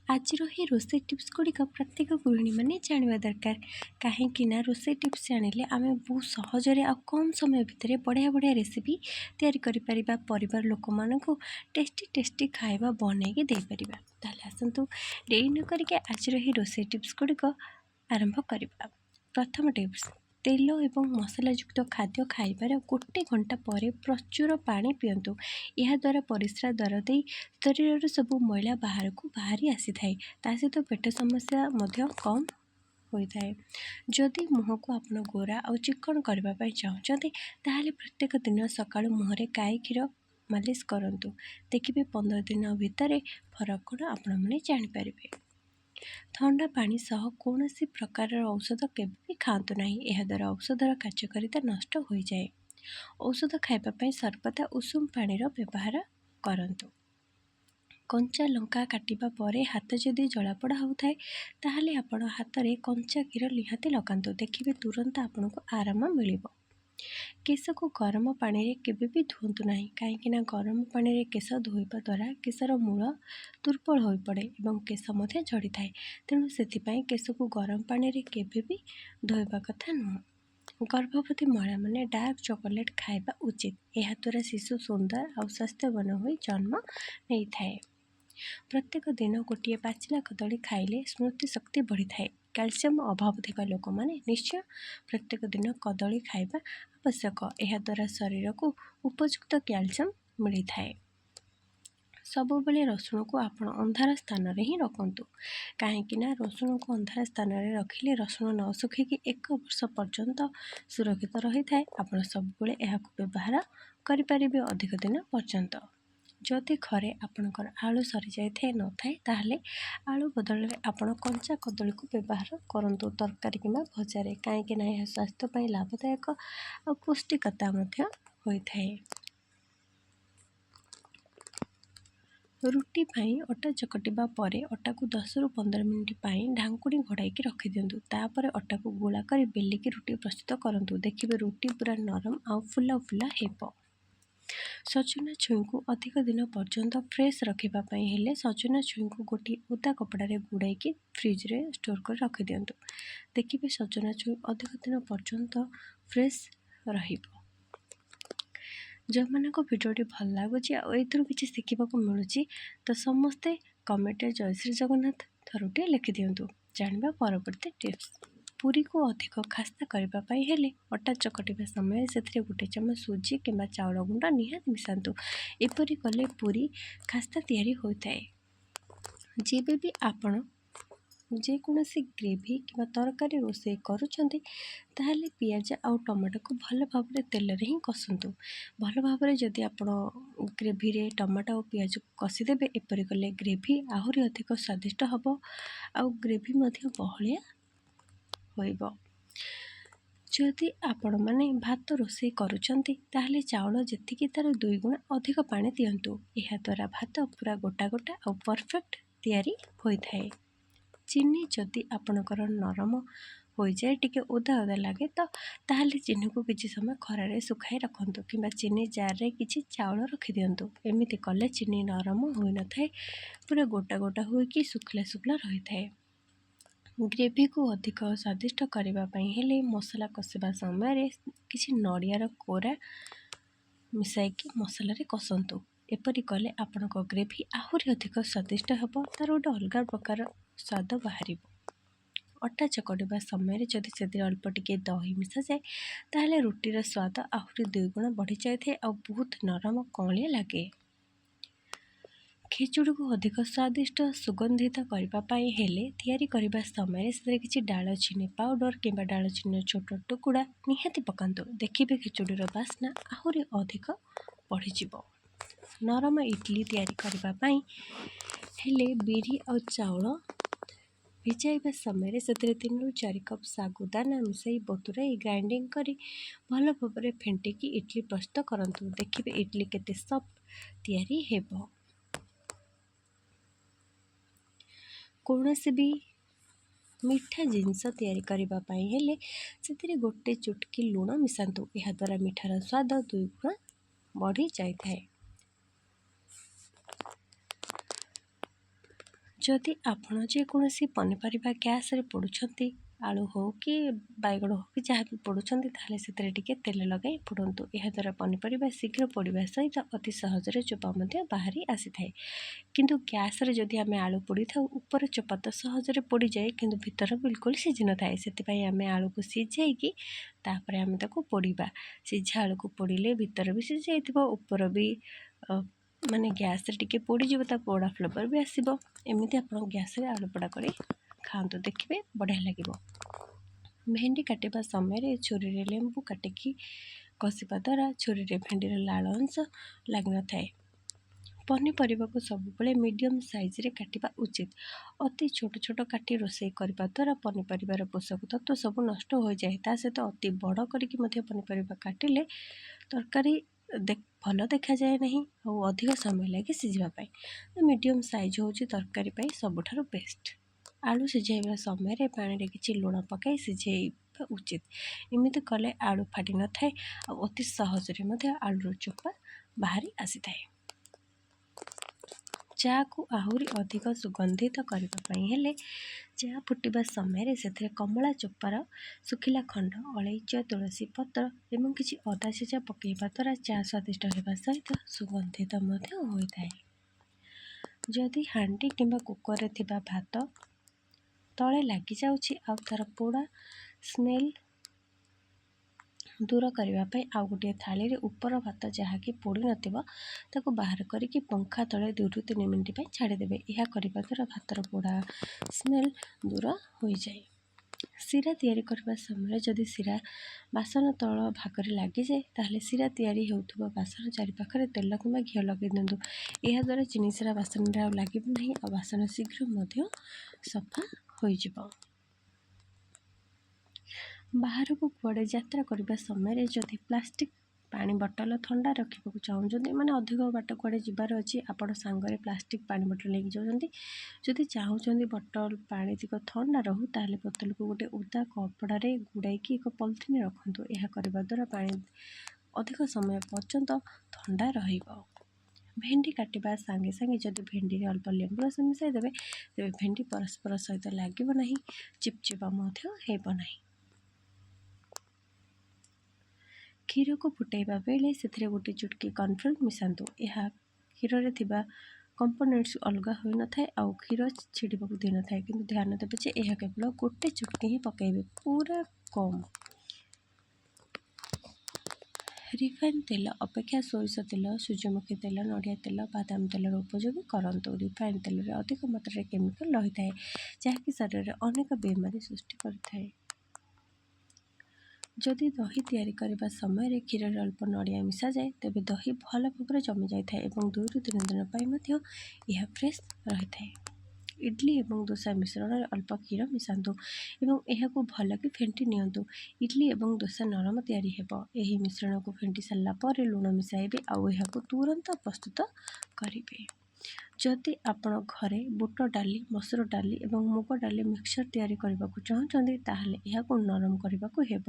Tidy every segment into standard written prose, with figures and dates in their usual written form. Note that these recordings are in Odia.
ଆଜିର ଏହି ରୋଷେଇ ଟିପ୍ସ ଗୁଡ଼ିକ ପ୍ରତ୍ୟେକ ଗୃହିଣୀ ମାନେ ଜାଣିବା ଦରକାର। କାହିଁକି ନା ରୋଷେଇ ଟିପ୍ସ ଜାଣିଲେ ଆମେ ବହୁତ ସହଜରେ ଆଉ କମ୍ ସମୟ ଭିତରେ ବଢ଼ିଆ ବଢ଼ିଆ ରେସିପି ତିଆରି କରିପାରିବା। ପରିବାର ଲୋକମାନଙ୍କୁ ଟେଷ୍ଟି ଖାଇବା ବନେଇକି ଦେଇପାରିବା। ତାହେଲେ ଆସନ୍ତୁ ଡେରି ନ କରିକି ଆଜିର ଏହି ରୋଷେଇ ଟିପ୍ସ ଗୁଡ଼ିକ ଆରମ୍ଭ କରିବା। ପ୍ରଥମ ଟିପ୍ସ, ତେଲ ଏବଂ ମସଲାଯୁକ୍ତ ଖାଦ୍ୟ ଖାଇବାର 1 ଘଣ୍ଟା ପରେ ପ୍ରଚୁର ପାଣି ପିଅନ୍ତୁ। ଏହାଦ୍ୱାରା ପରିସ୍ରା ଦ୍ୱାର ଦେଇ ଶରୀରର ସବୁ ମଇଳା ବାହାରି ଆସିଥାଏ। ତା ସହିତ ପେଟ ସମସ୍ୟା ମଧ୍ୟ କମ୍ ହୋଇଥାଏ। ଯଦି ମୁହଁକୁ ଆପଣ ଗୋରା ଆଉ ଚିକ୍କଣ କରିବା ପାଇଁ ଚାହୁଁଛନ୍ତି, ତାହେଲେ ପ୍ରତ୍ୟେକ ଦିନ ସକାଳୁ ମୁହଁରେ ଗାଈ କ୍ଷୀର ମାଲିସ କରନ୍ତୁ। ଦେଖିବେ 15 ଦିନ ଭିତରେ ଫରକ କ'ଣ ଆପଣମାନେ ଜାଣିପାରିବେ। ଥଣ୍ଡା ପାଣି ସହ କୌଣସି ପ୍ରକାରର ଔଷଧ କେବେ ବି ଖାଆନ୍ତୁ ନାହିଁ। ଏହାଦ୍ୱାରା ଔଷଧର କାର୍ଯ୍ୟକାରିତା ନଷ୍ଟ ହୋଇଯାଏ। ଔଷଧ ଖାଇବା ପାଇଁ ସର୍ବଦା ଉଷୁମ ପାଣିର ବ୍ୟବହାର କରନ୍ତୁ। କଞ୍ଚା ଲଙ୍କା କାଟିବା ପରେ ହାତ ଯଦି ଜଳାପୋଡ଼ା ହେଉଥାଏ, ତାହେଲେ ଆପଣ ହାତରେ କଞ୍ଚା କ୍ଷୀର ନିହାତି ଲଗାନ୍ତୁ। ଦେଖିବେ ତୁରନ୍ତ ଆପଣଙ୍କୁ ଆରାମ ମିଳିବ। କେଶକୁ ଗରମ ପାଣିରେ କେବେ ବି ଧୁଅନ୍ତୁ ନାହିଁ, କାହିଁକିନା ଗରମ ପାଣିରେ କେଶ ଧୋଇବା ଦ୍ୱାରା କେଶର ମୂଳ ଦୁର୍ବଳ ହୋଇପଡ଼େ ଏବଂ କେଶ ମଧ୍ୟ ଝଡ଼ିଥାଏ। ତେଣୁ ସେଥିପାଇଁ କେଶକୁ ଗରମ ପାଣିରେ କେବେ ବି ଧୋଇବା କଥା ନୁହଁ। ଗର୍ଭବତୀ ମହିଳାମାନେ ଡାର୍କ ଚକୋଲେଟ୍ ଖାଇବା ଉଚିତ। ଏହାଦ୍ୱାରା ଶିଶୁ ସୁନ୍ଦର ଆଉ ସ୍ୱାସ୍ଥ୍ୟବାନ ହୋଇ ଜନ୍ମ ନେଇଥାଏ। ପ୍ରତ୍ୟେକ ଦିନ ଗୋଟିଏ ପାଚିଲା କଦଳୀ ଖାଇଲେ ସ୍ମୃତି ଶକ୍ତି ବଢ଼ିଥାଏ। କ୍ୟାଲସିୟମ ଅଭାବ ଥିବା ଲୋକମାନେ ନିଶ୍ଚୟ ପ୍ରତ୍ୟେକ ଦିନ କଦଳୀ ଖାଇବା ଆବଶ୍ୟକ। ଏହାଦ୍ୱାରା ଶରୀରକୁ ଉପଯୁକ୍ତ କ୍ୟାଲସିୟମ ମିଳିଥାଏ। ସବୁବେଳେ ରସୁଣକୁ ଆପଣ ଅନ୍ଧାର ସ୍ଥାନରେ ହିଁ ରଖନ୍ତୁ, କାହିଁକିନା ରସୁଣକୁ ଅନ୍ଧାର ସ୍ଥାନରେ ରଖିଲେ ରସୁଣ ନ ଶୁଖିକି 1 ବର୍ଷ ପର୍ଯ୍ୟନ୍ତ ସୁରକ୍ଷିତ ରହିଥାଏ। ଆପଣ ସବୁବେଳେ ଏହାକୁ ବ୍ୟବହାର କରିପାରିବେ ଅଧିକ ଦିନ ପର୍ଯ୍ୟନ୍ତ। ଯଦି ଘରେ ଆପଣଙ୍କର ଆଳୁ ସରିଯାଇଥାଏ ନଥାଏ, ତାହେଲେ ଆଳୁ ବଦଳରେ ଆପଣ କଞ୍ଚା କଦଳୀକୁ ବ୍ୟବହାର କରନ୍ତୁ ତରକାରୀ କିମ୍ବା ଭଜାରେ, କାହିଁକିନା ଏହା ସ୍ୱାସ୍ଥ୍ୟ ପାଇଁ ଲାଭଦାୟକ ଆଉ ପୁଷ୍ଟିକତା ମଧ୍ୟ ହୋଇଥାଏ। ରୁଟି ପାଇଁ ଅଟା ଚକଟିବା ପରେ ଅଟାକୁ 10 ରୁ 15 ମିନିଟ୍ ପାଇଁ ଢାଙ୍କୁଣୀ ଘୋଡ଼ାଇକି ରଖିଦିଅନ୍ତୁ। ତାପରେ ଅଟାକୁ ଗୋଳା କରି ବେଲିକି ରୁଟି ପ୍ରସ୍ତୁତ କରନ୍ତୁ। ଦେଖିବେ ରୁଟି ପୁରା ନରମ ଆଉ ଫୁଲା ହେବ। ସଜନା ଛୁଇଁକୁ ଅଧିକ ଦିନ ପର୍ଯ୍ୟନ୍ତ ଫ୍ରେଶ୍ ରଖିବା ପାଇଁ ହେଲେ ସଜନା ଛୁଇଁକୁ ଗୋଟିଏ ଓଦା କପଡ଼ାରେ ଗୁଡ଼ାଇକି ଫ୍ରିଜରେ ଷ୍ଟୋର କରି ରଖିଦିଅନ୍ତୁ। ଦେଖିବେ ସଜନା ଛୁଇଁ ଅଧିକ ଦିନ ପର୍ଯ୍ୟନ୍ତ ଫ୍ରେଶ୍ ରହିବ। ଯେଉଁମାନଙ୍କ ଭିଡ଼ିଓଟି ଭଲ ଲାଗୁଛି ଆଉ ଏଥିରୁ କିଛି ଶିଖିବାକୁ ମିଳୁଛି, ତ ସମସ୍ତେ କମେଣ୍ଟରେ ଜୟ ଶ୍ରୀ ଜଗନ୍ନାଥ ଥରୁଟିଏ ଲେଖିଦିଅନ୍ତୁ। ଜାଣିବା ପରବର୍ତ୍ତୀ ଟିପ୍ସ। ପୁରୀକୁ ଅଧିକ ଖାସ୍ତା କରିବା ପାଇଁ ହେଲେ ଅଟା ଚକଟିବା ସମୟରେ ସେଥିରେ 1 ଚାମଚ ସୁଜି କିମ୍ବା ଚାଉଳ ଗୁଣ୍ଡ ନିହାତି ମିଶାନ୍ତୁ। ଏପରି କଲେ ପୁରୀ ଖାସ୍ତା ତିଆରି ହୋଇଥାଏ। ଯେବେ ବି ଆପଣ ଯେକୌଣସି ଗ୍ରେଭି କିମ୍ବା ତରକାରୀ ରୋଷେଇ କରୁଛନ୍ତି, ତାହେଲେ ପିଆଜ ଆଉ ଟମାଟୋକୁ ଭଲ ଭାବରେ ତେଲରେ ହିଁ କଷନ୍ତୁ। ଭଲ ଭାବରେ ଯଦି ଆପଣ ଗ୍ରେଭିରେ ଟମାଟୋ ଆଉ ପିଆଜକୁ କଷିଦେବେ, ଏପରି କଲେ ଗ୍ରେଭି ଆହୁରି ଅଧିକ ସ୍ୱାଦିଷ୍ଟ ହେବ ଆଉ ଗ୍ରେଭି ମଧ୍ୟ ବହଳିଆ ହୋଇବ। ଯଦି ଆପଣମାନେ ଭାତ ରୋଷେଇ କରୁଛନ୍ତି, ତାହେଲେ ଚାଉଳ ଯେତିକି ତାର 2 ଗୁଣ ଅଧିକ ପାଣି ଦିଅନ୍ତୁ। ଏହାଦ୍ୱାରା ଭାତ ପୁରା ଗୋଟା ଆଉ ପରଫେକ୍ଟ ତିଆରି ହୋଇଥାଏ। ଚିନି ଯଦି ଆପଣଙ୍କର ନରମ ହୋଇଯାଏ, ଟିକେ ଓଦା ଲାଗେ, ତାହେଲେ ଚିନିକୁ କିଛି ସମୟ ଖରାରେ ଶୁଖାଇ ରଖନ୍ତୁ କିମ୍ବା ଚିନି ଜାରରେ କିଛି ଚାଉଳ ରଖିଦିଅନ୍ତୁ। ଏମିତି କଲେ ଚିନି ନରମ ହୋଇନଥାଏ, ପୁରା ଗୋଟା ହୋଇକି ଶୁଖିଲା ରହିଥାଏ। ଗ୍ରେଭିକୁ ଅଧିକ ସ୍ୱାଦିଷ୍ଟ କରିବା ପାଇଁ ହେଲେ ମସଲା କଷିବା ସମୟରେ କିଛି ନଡ଼ିଆର କୋରା ମିଶାଇକି ମସଲାରେ କଷନ୍ତୁ। ଏପରି କଲେ ଆପଣଙ୍କ ଗ୍ରେଭି ଆହୁରି ଅଧିକ ସ୍ୱାଦିଷ୍ଟ ହେବ, ତାର ଗୋଟେ ଅଲଗା ପ୍ରକାର ସ୍ୱାଦ ବାହାରିବ। ଅଟା ଚକଟିବା ସମୟରେ ଯଦି ସେଥିରେ ଅଳ୍ପ ଟିକେ ଦହି ମିଶାଯାଏ, ତାହେଲେ ରୁଟିର ସ୍ୱାଦ ଆହୁରି 2 ଗୁଣ ବଢ଼ିଯାଇଥାଏ ଆଉ ବହୁତ ନରମ କଅଁଳିଆ ଲାଗେ। ଖେଚୁଡ଼ିକୁ ଅଧିକ ସ୍ୱାଦିଷ୍ଟ ସୁଗନ୍ଧିତ କରିବା ପାଇଁ ହେଲେ ତିଆରି କରିବା ସମୟରେ ସେଥିରେ କିଛି ଡାଳଚିନି ପାଉଡର କିମ୍ବା ଡାଳଚିନିର ଛୋଟ ଟୁକୁଡ଼ା ନିହାତି ପକାନ୍ତୁ। ଦେଖିବେ ଖେଚୁଡ଼ିର ବାସ୍ନା ଆହୁରି ଅଧିକ ବଢ଼ିଯିବ। ନରମ ଇଡଲି ତିଆରି କରିବା ପାଇଁ ହେଲେ ବିରି ଆଉ ଚାଉଳ ଭିଜାଇବା ସମୟରେ ସେଥିରେ 3 ରୁ 4 କପ୍ ଶାଗୁଦାନା ମିଶାଇ ବତୁରାଇ ଗ୍ରାଇଣ୍ଡିଙ୍ଗ କରି ଭଲ ଭାବରେ ଫେଣ୍ଟିକି ଇଡଲି ପ୍ରସ୍ତୁତ କରନ୍ତୁ। ଦେଖିବେ ଇଡଲି କେତେ ସଫ୍ଟ ତିଆରି ହେବ। କୌଣସି ବି ମିଠା ଜିନିଷ ତିଆରି କରିବା ପାଇଁ ହେଲେ ସେଥିରେ 1 ଚୁଟକି ଲୁଣ ମିଶାନ୍ତୁ। ଏହାଦ୍ୱାରା ମିଠାର ସ୍ୱାଦ 2 ଗୁଣ ବଢ଼ି ଯାଇଥାଏ। ଯଦି ଆପଣ ଯେକୌଣସି ପନିପରିବା ଗ୍ୟାସ୍ରେ ପୋଡ଼ୁଛନ୍ତି, ଆଳୁ ହେଉ କି ବାଇଗଣ ହେଉ କି ଯାହା ବି ପୋଡ଼ୁଛନ୍ତି, ତାହେଲେ ସେଥିରେ ଟିକେ ତେଲ ଲଗାଇ ପୋଡ଼ନ୍ତୁ। ଏହାଦ୍ୱାରା ପନିପରିବା ଶୀଘ୍ର ପୋଡ଼ିବା ସହିତ ଅତି ସହଜରେ ଚୋପା ମଧ୍ୟ ବାହାରି ଆସିଥାଏ। କିନ୍ତୁ ଗ୍ୟାସ୍ରେ ଯଦି ଆମେ ଆଳୁ ପୋଡ଼ିଥାଉ, ଉପର ଚୋପା ତ ସହଜରେ ପୋଡ଼ିଯାଏ, କିନ୍ତୁ ଭିତର ବିଲକୁଲ ସିଝି ନଥାଏ। ସେଥିପାଇଁ ଆମେ ଆଳୁକୁ ସିଝେଇକି ତାପରେ ଆମେ ତାକୁ ପୋଡ଼ିବା। ସିଝା ଆଳୁକୁ ପୋଡ଼ିଲେ ଭିତର ବି ସିଝିଯାଇଥିବ, ଉପର ବି ମାନେ ଗ୍ୟାସ୍ରେ ଟିକେ ପୋଡ଼ିଯିବ, ତା ପୋଡ଼ା ଫ୍ଲେଭର୍ ବି ଆସିବ। ଏମିତି ଆପଣ ଗ୍ୟାସ୍ରେ ଆଳୁ ପୋଡ଼ା କରି ଖାଆନ୍ତୁ, ଦେଖିବେ ବଢ଼ିଆ ଲାଗିବ। ଭେଣ୍ଡି କାଟିବା ସମୟରେ ଛୁରୀରେ ଲେମ୍ବୁ କାଟିକି କଷିବା ଦ୍ୱାରା ଛୁରୀରେ ଭେଣ୍ଡିର ଲାଳ ଅଂଶ ଲାଗିନଥାଏ। ପନିପରିବାକୁ ସବୁବେଳେ ମିଡ଼ିୟମ୍ ସାଇଜ୍ରେ କାଟିବା ଉଚିତ। ଅତି ଛୋଟ ଛୋଟ କାଟି ରୋଷେଇ କରିବା ଦ୍ୱାରା ପନିପରିବାର ପୋଷକ ତତ୍ତ୍ୱ ସବୁ ନଷ୍ଟ ହୋଇଯାଏ। ତା ସହିତ ଅତି ବଡ଼ କରିକି ମଧ୍ୟ ପନିପରିବା କାଟିଲେ ତରକାରୀ ଭଲ ଦେଖାଯାଏ ନାହିଁ ଆଉ ଅଧିକ ସମୟ ଲାଗେ ସିଝିବା ପାଇଁ। ମିଡ଼ିୟମ୍ ସାଇଜ୍ ହେଉଛି ତରକାରୀ ପାଇଁ ସବୁଠାରୁ ବେଷ୍ଟ। ଆଳୁ ସିଝାଇବା ସମୟରେ ପାଣିରେ କିଛି ଲୁଣ ପକାଇ ସିଝାଇବା ଉଚିତ। ଏମିତି କଲେ ଆଳୁ ଫାଟି ନଥାଏ ଆଉ ଅତି ସହଜରେ ମଧ୍ୟ ଆଳୁର ଚୋପା ବାହାରି ଆସିଥାଏ। ଚା'କୁ ଆହୁରି ଅଧିକ ସୁଗନ୍ଧିତ କରିବା ପାଇଁ ହେଲେ ଚା' ଫୁଟିବା ସମୟରେ ସେଥିରେ କମଳା ଚୋପାର ଶୁଖିଲା ଖଣ୍ଡ, ଅଳେଇଚ, ତୁଳସୀ ପତ୍ର ଏବଂ କିଛି ଅଦା ଛେଚା ପକାଇବା ଦ୍ୱାରା ଚା' ସ୍ୱାଦିଷ୍ଟ ହେବା ସହିତ ସୁଗନ୍ଧିତ ମଧ୍ୟ ହୋଇଥାଏ। ଯଦି ହାଣ୍ଡି କିମ୍ବା କୁକରରେ ଥିବା ଭାତ ତଳେ ଲାଗିଯାଉଛି ଆଉ ତା'ର ପୋଡ଼ା ସ୍ମେଲ୍ ଦୂର କରିବା ପାଇଁ ଆଉ ଗୋଟିଏ ଥାଳିରେ ଉପର ଭାତ ଯାହାକି ପୋଡ଼ି ନଥିବ ତାକୁ ବାହାର କରିକି ପଙ୍ଖା ତଳେ 2ରୁ 3 ମିନିଟ୍ ପାଇଁ ଛାଡ଼ିଦେବେ। ଏହା କରିବା ଦ୍ୱାରା ଭାତର ପୋଡ଼ା ସ୍ମେଲ୍ ଦୂର ହୋଇଯାଏ। ଶିରା ତିଆରି କରିବା ସମୟରେ ଯଦି ଶିରା ବାସନ ତଳ ଭାଗରେ ଲାଗିଯାଏ, ତାହେଲେ ଶିରା ତିଆରି ହେଉଥିବା ବାସନ ଚାରିପାଖରେ ତେଲ କିମ୍ବା ଘିଅ ଲଗାଇ ଦିଅନ୍ତୁ। ଏହାଦ୍ୱାରା ଚିନି ଶିରା ବାସନରେ ଆଉ ଲାଗିବ ନାହିଁ ଆଉ ବାସନ ଶୀଘ୍ର ମଧ୍ୟ ସଫା ହୋଇଯିବ। ବାହାରକୁ କୁଆଡ଼େ ଯାତ୍ରା କରିବା ସମୟରେ ଯଦି ପ୍ଲାଷ୍ଟିକ୍ ପାଣି ବୋତଲ ଥଣ୍ଡା ରଖିବାକୁ ଚାହୁଁଛନ୍ତି, ମାନେ ଅଧିକ ବାଟ କୁଆଡ଼େ ଯିବାର ଅଛି, ଆପଣ ସାଙ୍ଗରେ ପ୍ଲାଷ୍ଟିକ୍ ପାଣି ବୋତଲ ନେଇକି ଯାଉଛନ୍ତି। ଯଦି ଚାହୁଁଛନ୍ତି ବୋତଲ ପାଣି ଟିକ ଥଣ୍ଡା ରହୁ, ତାହେଲେ ବୋତଲକୁ ଗୋଟେ ଓଦା କପଡ଼ାରେ ଗୁଡ଼ାଇକି ଏକ ପଲିଥିନରେ ରଖନ୍ତୁ। ଏହା କରିବା ଦ୍ୱାରା ପାଣି ଅଧିକ ସମୟ ପର୍ଯ୍ୟନ୍ତ ଥଣ୍ଡା ରହିବ। ଭେଣ୍ଡି କାଟିବା ସାଙ୍ଗେ ସାଙ୍ଗେ ଯଦି ଭେଣ୍ଡିରେ ଅଳ୍ପ ଲେମ୍ବୁ ରସ ମିଶାଇ ଦେବେ, ତେବେ ଭେଣ୍ଡି ପରସ୍ପର ସହିତ ଲାଗିବ ନାହିଁ, ଚିପଚିପା ମଧ୍ୟ ହେବ ନାହିଁ। କ୍ଷୀରକୁ ଫୁଟାଇବା ବେଳେ ସେଥିରେ ଗୋଟେ ଚୁଟକି କର୍ଣ୍ଣଫ୍ଲୋର ମିଶାନ୍ତୁ। ଏହା କ୍ଷୀରରେ ଥିବା କମ୍ପୋନେଣ୍ଟସ୍ ଅଲଗା ହୋଇନଥାଏ ଆଉ କ୍ଷୀର ଛିଡ଼ିବାକୁ ଦେଇନଥାଏ। କିନ୍ତୁ ଧ୍ୟାନ ଦେବେ ଯେ ଏହା କେବଳ ଗୋଟେ ଚୁଟକି ହିଁ ପକାଇବେ, ପୁରା କମ୍। ରିଫାଇନ୍ ତେଲ ଅପେକ୍ଷା ସୋରିଷ ତେଲ, ସୂର୍ଯ୍ୟମୁଖୀ ତେଲ, ନଡ଼ିଆ ତେଲ, ବାଦାମ ତେଲର ଉପଯୋଗ କରନ୍ତୁ। ରିଫାଇନ୍ ତେଲରେ ଅଧିକ ମାତ୍ରାରେ କେମିକାଲ ରହିଥାଏ, ଯାହାକି ଶରୀରରେ ଅନେକ ବେମାରୀ ସୃଷ୍ଟି କରିଥାଏ। ଯଦି ଦହି ତିଆରି କରିବା ସମୟରେ କ୍ଷୀରରେ ଅଳ୍ପ ନଡ଼ିଆ ମିଶାଯାଏ, ତେବେ ଦହି ଭଲ ଭାବରେ ଜମି ଯାଇଥାଏ ଏବଂ 2ରୁ 3 ଦିନ ପାଇଁ ମଧ୍ୟ ଏହା ଫ୍ରେଶ୍ ରହିଥାଏ। ଇଡଲି ଏବଂ ଦୋସା ମିଶ୍ରଣରେ ଅଳ୍ପ କ୍ଷୀର ମିଶାନ୍ତୁ ଏବଂ ଏହାକୁ ଭଲକି ଫେଣ୍ଟି ନିଅନ୍ତୁ। ଇଡଲି ଏବଂ ଦୋସା ନରମ ତିଆରି ହେବ। ଏହି ମିଶ୍ରଣକୁ ଫେଣ୍ଟି ସାରିଲା ପରେ ଲୁଣ ମିଶାଇବେ ଆଉ ଏହାକୁ ତୁରନ୍ତ ପ୍ରସ୍ତୁତ କରିବେ। ଯଦି ଆପଣ ଘରେ ବୁଟ ଡାଲି, ମସୁର ଡାଲି ଏବଂ ମୁଗ ଡାଲି ମିକ୍ସଚର ତିଆରି କରିବାକୁ ଚାହୁଁଛନ୍ତି, ତାହେଲେ ଏହାକୁ ନରମ କରିବାକୁ ହେବ।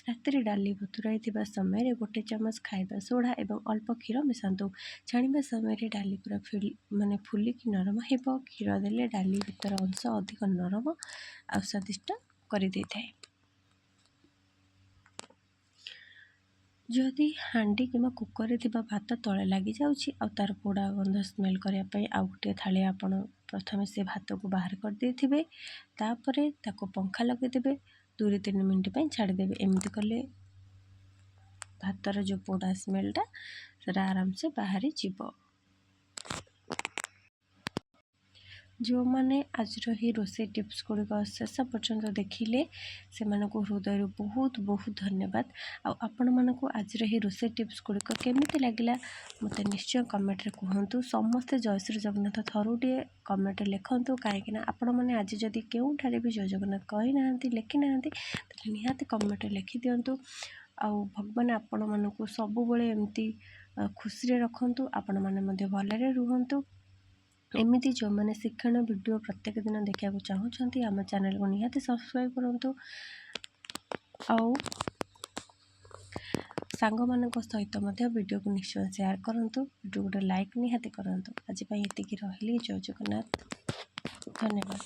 ରାତିରେ ଡାଲି ବତୁରାଇଥିବା ସମୟରେ 1 ଚାମଚ ଖାଇବା ସୋଡ଼ା ଏବଂ ଅଳ୍ପ କ୍ଷୀର ମିଶାନ୍ତୁ। ଛାଣିବା ସମୟରେ ଡାଲି ପୁରା ଫୁଲିକି ନରମ ହେବ। କ୍ଷୀର ଦେଲେ ଡାଲି ଭିତର ଅଂଶ ଅଧିକ ନରମ ଆଉ ସ୍ୱାଦିଷ୍ଟ କରିଦେଇଥାଏ। ଯଦି ହାଣ୍ଡି କିମ୍ବା କୁକରରେ ଥିବା ଭାତ ତଳେ ଲାଗିଯାଉଛି ଆଉ ତା'ର ପୋଡ଼ା ଗନ୍ଧ ସ୍ମେଲ୍ କରିବା ପାଇଁ ଆଉ ଗୋଟିଏ ଥାଳି ଆପଣ ପ୍ରଥମେ ସେ ଭାତକୁ ବାହାର କରିଦେଇଥିବେ, ତାପରେ ତାକୁ ପଙ୍ଖା ଲଗାଇଦେବେ, 2ରୁ 3 ମିନିଟ୍ ପାଇଁ ଛାଡ଼ିଦେବେ। ଏମିତି କଲେ ଭାତର ଯେଉଁ ପୋଡ଼ା ସ୍ମେଲ୍ଟା ସେଟା ଆରାମସେ ବାହାରିଯିବ। ଯେଉଁମାନେ ଆଜିର ଏହି ରୋଷେଇ ଟିପ୍ସ ଗୁଡ଼ିକ ଶେଷ ପର୍ଯ୍ୟନ୍ତ ଦେଖିଲେ, ସେମାନଙ୍କୁ ହୃଦୟରୁ ବହୁତ ବହୁତ ଧନ୍ୟବାଦ। ଆଉ ଆପଣମାନଙ୍କୁ ଆଜିର ଏହି ରୋଷେଇ ଟିପ୍ସ ଗୁଡ଼ିକ କେମିତି ଲାଗିଲା ମୋତେ ନିଶ୍ଚୟ କମେଣ୍ଟରେ କୁହନ୍ତୁ। ସମସ୍ତେ ଜୟ ଶ୍ରୀ ଜଗନ୍ନାଥ ଥରୁଟିଏ କମେଣ୍ଟରେ ଲେଖନ୍ତୁ, କାହିଁକିନା ଆପଣମାନେ ଆଜି ଯଦି କେଉଁଠାରେ ବି ଜୟ ଜଗନ୍ନାଥ କହିନାହାନ୍ତି, ଲେଖିନାହାନ୍ତି, ତାହେଲେ ନିହାତି କମେଣ୍ଟରେ ଲେଖିଦିଅନ୍ତୁ। ଆଉ ଭଗବାନ ଆପଣମାନଙ୍କୁ ସବୁବେଳେ ଏମିତି ଖୁସିରେ ରଖନ୍ତୁ, ଆପଣମାନେ ମଧ୍ୟ ଭଲରେ ରୁହନ୍ତୁ। ଏମିତି ଯେଉଁମାନେ ଶିକ୍ଷଣୀୟ ଭିଡ଼ିଓ ପ୍ରତ୍ୟେକ ଦିନ ଦେଖିବାକୁ ଚାହୁଁଛନ୍ତି, ଆମ ଚ୍ୟାନେଲକୁ ନିହାତି ସବସ୍କ୍ରାଇବ୍ କରନ୍ତୁ ଆଉ ସାଙ୍ଗମାନଙ୍କ ସହିତ ମଧ୍ୟ ଭିଡ଼ିଓକୁ ନିଶ୍ଚୟ ସେୟାର କରନ୍ତୁ। ଭିଡ଼ିଓ ଗୋଟେ ଲାଇକ୍ ନିହାତି କରନ୍ତୁ। ଆଜି ପାଇଁ ଏତିକି, ରହିଲି। ଜୟ ଜଗନ୍ନାଥ। ଧନ୍ୟବାଦ।